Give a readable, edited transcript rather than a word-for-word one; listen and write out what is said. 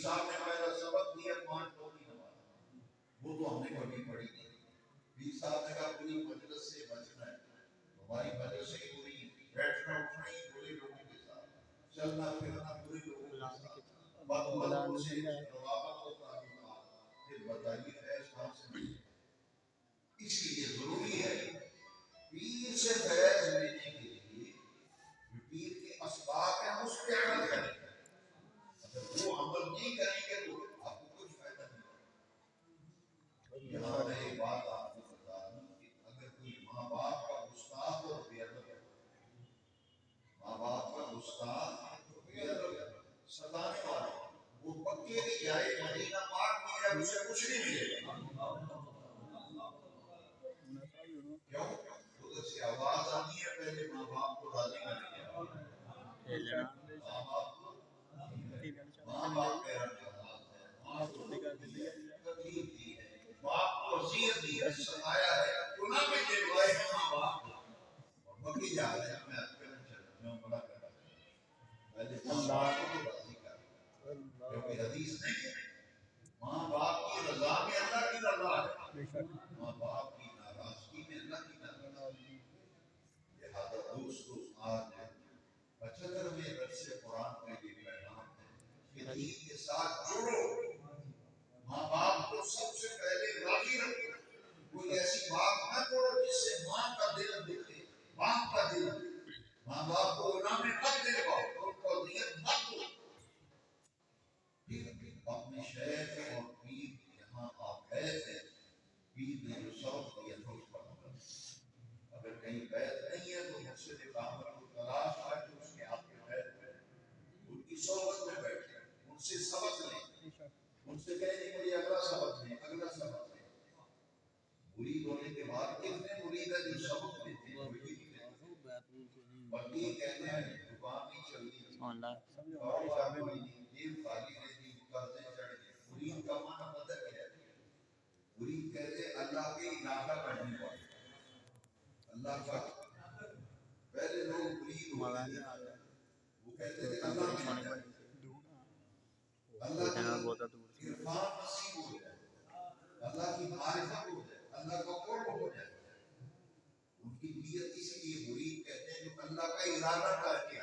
صاحب نے پہلا سبق دیا 5 وقت کی نماز، وہ تو ہم نے کبھی پڑھی نہیں۔ پیر صاحب نے کہا پوری مجلس سے بچنا ہے، ہماری مجلس سے پوری بیٹھنا اٹھنا ہی بڑے لوگوں کے ساتھ، چلنا پھرنا بڑے لوگوں کے ساتھ، بدبختوں سے روابط و تعلقات، پھر بتائیے فیض کہاں سے ملے؟ اس لیے ضروری ہے پیر سے فیض لینے کے لیے پیر کے اسباب ہیں اس پہ عمل کریں، اگر وہ عمل نہیں کریں گے تو آپ کو کچھ فائدہ نہیں ہوگا۔ یہاں میں ایک بات آپ کو بتا دوں کہ اگر کوئی ماں باپ کا گستاخ اور بے ادب ہے، ماں باپ کا گستاخ اور بے ادب ہے، ستانے والا، وہ پکے بھی جائے مدینہ پاک میں جائے اسے کچھ نہیں ملے گا۔ کیوں؟ ادھر سے آواز آنی ہے پہلے ماں باپ کو راضی کرنے کی آواز، ماں باپ کو ماں باپ میرا جہاز ہے، ماں کو دکھ دی ہے، تکلیف دی ہے، باپ کو اذیت دی ہے، ستایا ہے، گناہ میں جلوائے ہیں ماں باپ کو، اور بکی جا رہے ہیں میں اکبر میں چلتا ہوں بڑا کرنا چاہتا ہوں، پہلے ماں باپ کو راضی کر، کیونکہ حدیث نہیں ہے ماں باپ کی رضا میں اللہ کی رضا ہے، ماں باپ کی ناراضگی میں اللہ کی ناراضگی ہے۔ لہذا دوستو آج 75ویں درس قرآن کا یہ پیغام ہے کہ دین کے ساتھ جڑو، ماں باپ کو سب سے پہلے راضی رکھو، کوئی ایسی بات نہ کرو جس سے ماں کا دل دکھے، باپ کا دل دکھے، ماں باپ کو گناہ میں مت دلواؤ، ان کو اذیت مت دو۔ اپنے شیخ اور پیر یہاں آپ بیت ہیں، پیر نے جو سبق دیا تھا اس پر عمل، اگر کہیں بیت نہیں ہے تو مرشد کامل کو تلاش آئے تو اس کے آپ کے بیت میں ان کی صحبت میں بیٹھے، ان سے سبق لیں، ان سے کہیں مجھے اگلا سبق لیں، اگلا سبق لیں۔ مرید ہونے کے بعد کتنے مرید ہیں جو سبق لیتے ہیں، کوئی بھی نہیں لیتے، بلکہ کہتے ہیں دکان نہیں چل رہی، کاروبار کوئی نہیں، جیب خالی رہتی، قرضے چڑھ گئے۔ مرید کا معنی پتہ کیا ہے؟ مرید کہتے ہیں اللہ کے علاقہ بڑھنے والے، اللہ کا پہلے لوگ مرید ہوتے تھے، وہ کہتے تھے اللہ کی جائے، اللہ کی عرفان نصیب ہو جائے، اللہ کی معرفت ہو جائے، اللہ کا قرب ہو جائے۔ ان کی نیت اس لیے مرید کہتے ہیں جو اللہ کا ارادہ کر کے